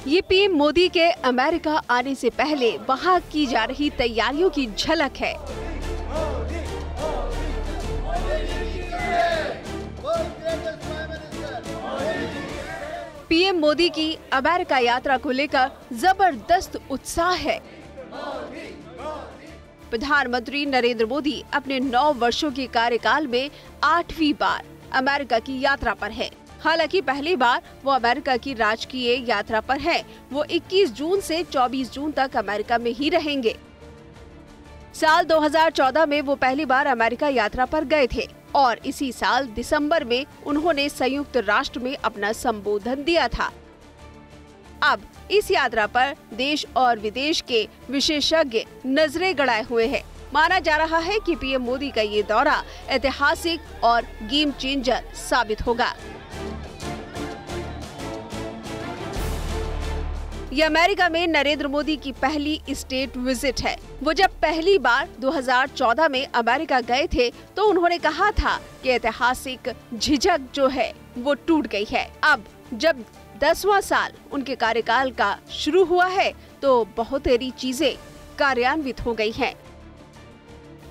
ये पीएम मोदी के अमेरिका आने से पहले वहां की जा रही तैयारियों की झलक है। पीएम मोदी की अमेरिका यात्रा को लेकर जबरदस्त उत्साह है। प्रधानमंत्री नरेंद्र मोदी अपने 9 वर्षों के कार्यकाल में 8वीं बार अमेरिका की यात्रा पर है। हालांकि पहली बार वो अमेरिका की राजकीय यात्रा पर है। वो 21 जून से 24 जून तक अमेरिका में ही रहेंगे। साल 2014 में वो पहली बार अमेरिका यात्रा पर गए थे और इसी साल दिसंबर में उन्होंने संयुक्त राष्ट्र में अपना संबोधन दिया था। अब इस यात्रा पर देश और विदेश के विशेषज्ञ नजरें गड़ाए हुए हैं। माना जा रहा है कि पीएम मोदी का ये दौरा ऐतिहासिक और गेम चेंजर साबित होगा। ये अमेरिका में नरेंद्र मोदी की पहली स्टेट विजिट है। वो जब पहली बार 2014 में अमेरिका गए थे तो उन्होंने कहा था कि ऐतिहासिक झिझक जो है वो टूट गई है। अब जब 10वां साल उनके कार्यकाल का शुरू हुआ है तो बहुत सारी चीजें कार्यान्वित हो गई हैं।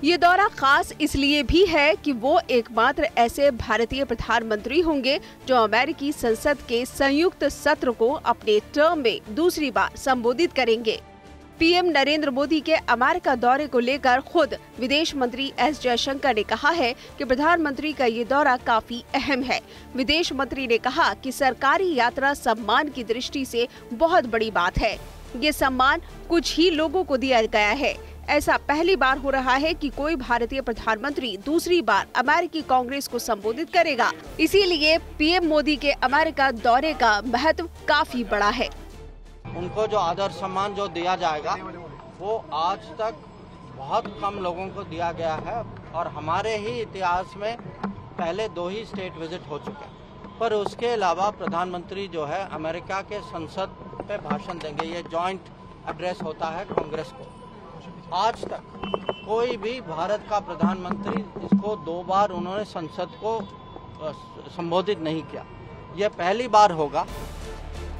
ये दौरा खास इसलिए भी है कि वो एकमात्र ऐसे भारतीय प्रधानमंत्री होंगे जो अमेरिकी संसद के संयुक्त सत्र को अपने टर्म में दूसरी बार संबोधित करेंगे। पीएम नरेंद्र मोदी के अमेरिका दौरे को लेकर खुद विदेश मंत्री एस जयशंकर ने कहा है कि प्रधानमंत्री का ये दौरा काफी अहम है। विदेश मंत्री ने कहा कि सरकारी यात्रा सम्मान की दृष्टि से बहुत बड़ी बात है। ये सम्मान कुछ ही लोगों को दिया गया है। ऐसा पहली बार हो रहा है कि कोई भारतीय प्रधानमंत्री दूसरी बार अमेरिकी कांग्रेस को संबोधित करेगा। इसीलिए पीएम मोदी के अमेरिका दौरे का महत्व काफी बड़ा है। उनको जो आदर सम्मान जो दिया जाएगा वो आज तक बहुत कम लोगों को दिया गया है और हमारे ही इतिहास में पहले 2 ही स्टेट विजिट हो चुके हैं। पर उसके अलावा प्रधानमंत्री जो है अमेरिका के संसद पे भाषण देंगे। ये जॉइंट एड्रेस होता है कांग्रेस को। आज तक कोई भी भारत का प्रधानमंत्री इसको 2 बार उन्होंने संसद को संबोधित नहीं किया। यह पहली बार होगा।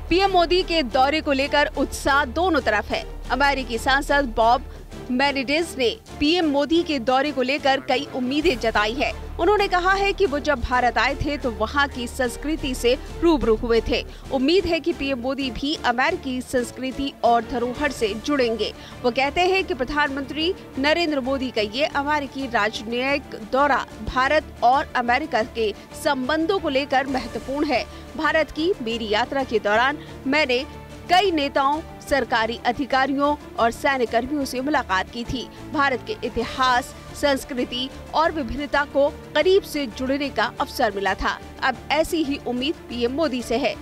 पीएम मोदी के दौरे को लेकर उत्साह दोनों तरफ है। अमेरिकी सांसद बॉब मेनेंडेज ने पीएम मोदी के दौरे को लेकर कई उम्मीदें जताई है। उन्होंने कहा है कि वो जब भारत आए थे तो वहाँ की संस्कृति से रूबरू हुए थे। उम्मीद है कि पीएम मोदी भी अमेरिकी संस्कृति और धरोहर से जुड़ेंगे। वो कहते हैं कि प्रधानमंत्री नरेंद्र मोदी का ये अमेरिकी राजनयिक दौरा भारत और अमेरिका के संबंधों को लेकर महत्वपूर्ण है। भारत की मेरी यात्रा के दौरान मैंने कई नेताओं, सरकारी अधिकारियों और सैन्य कर्मियों से मुलाकात की थी। भारत के इतिहास, संस्कृति और विभिन्नता को करीब से जुड़ने का अवसर मिला था। अब ऐसी ही उम्मीद पीएम मोदी से है।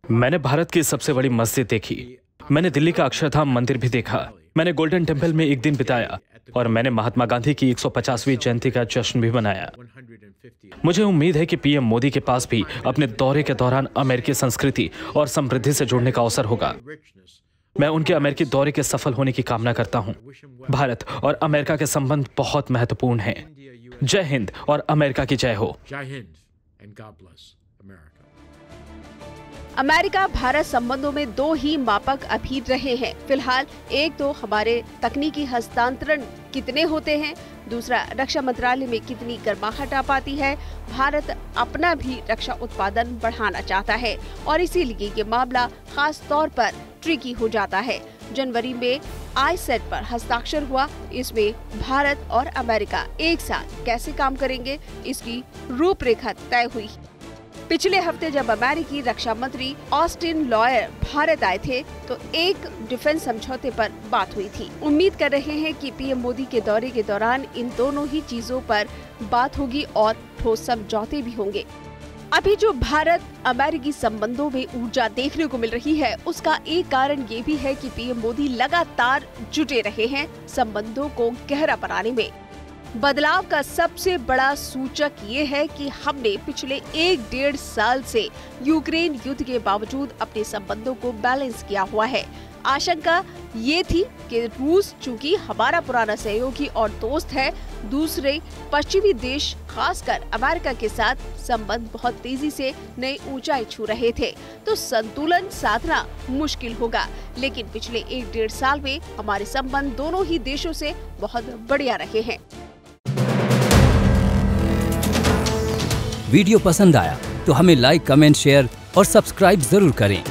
मैंने भारत की सबसे बड़ी मस्जिद देखी। मैंने दिल्ली का अक्षरधाम मंदिर भी देखा। मैंने गोल्डन टेम्पल में एक दिन बिताया और मैंने महात्मा गांधी की 150वीं जयंती का जश्न भी मनाया। मुझे उम्मीद है कि पीएम मोदी के पास भी अपने दौरे के दौरान अमेरिकी संस्कृति और समृद्धि से जुड़ने का अवसर होगा। मैं उनके अमेरिकी दौरे के सफल होने की कामना करता हूं। भारत और अमेरिका के संबंध बहुत महत्वपूर्ण हैं। जय हिंद और अमेरिका की जय हो। अमेरिका भारत संबंधों में 2 ही मापक अभी रहे हैं। फिलहाल एक तो हमारे तकनीकी हस्तांतरण कितने होते हैं, दूसरा रक्षा मंत्रालय में कितनी गर्माहट आ पाती है। भारत अपना भी रक्षा उत्पादन बढ़ाना चाहता है और इसीलिए ये मामला खास तौर पर ट्रिकी हो जाता है। जनवरी में आईसेट पर हस्ताक्षर हुआ। इसमें भारत और अमेरिका एक साथ कैसे काम करेंगे, इसकी रूपरेखा तय हुई। पिछले हफ्ते जब अमेरिकी रक्षा मंत्री ऑस्टिन लॉयर भारत आए थे तो एक डिफेंस समझौते पर बात हुई थी। उम्मीद कर रहे हैं कि पीएम मोदी के दौरे के दौरान इन दोनों ही चीजों पर बात होगी और ठोस समझौते भी होंगे। अभी जो भारत अमेरिकी संबंधों में ऊर्जा देखने को मिल रही है उसका एक कारण ये भी है कि पीएम मोदी लगातार जुटे रहे हैं संबंधों को गहरा बनाने में। बदलाव का सबसे बड़ा सूचक ये है कि हमने पिछले 1-1.5 साल से यूक्रेन युद्ध के बावजूद अपने संबंधों को बैलेंस किया हुआ है। आशंका ये थी कि रूस चूंकि हमारा पुराना सहयोगी और दोस्त है, दूसरे पश्चिमी देश खासकर अमेरिका के साथ संबंध बहुत तेजी से नई ऊंचाई छू रहे थे, तो संतुलन साधना मुश्किल होगा। लेकिन पिछले 1-1.5 साल में हमारे संबंध दोनों ही देशों से बहुत बढ़िया रहे हैं। वीडियो पसंद आया तो हमें लाइक, कमेंट, शेयर और सब्सक्राइब जरूर करें।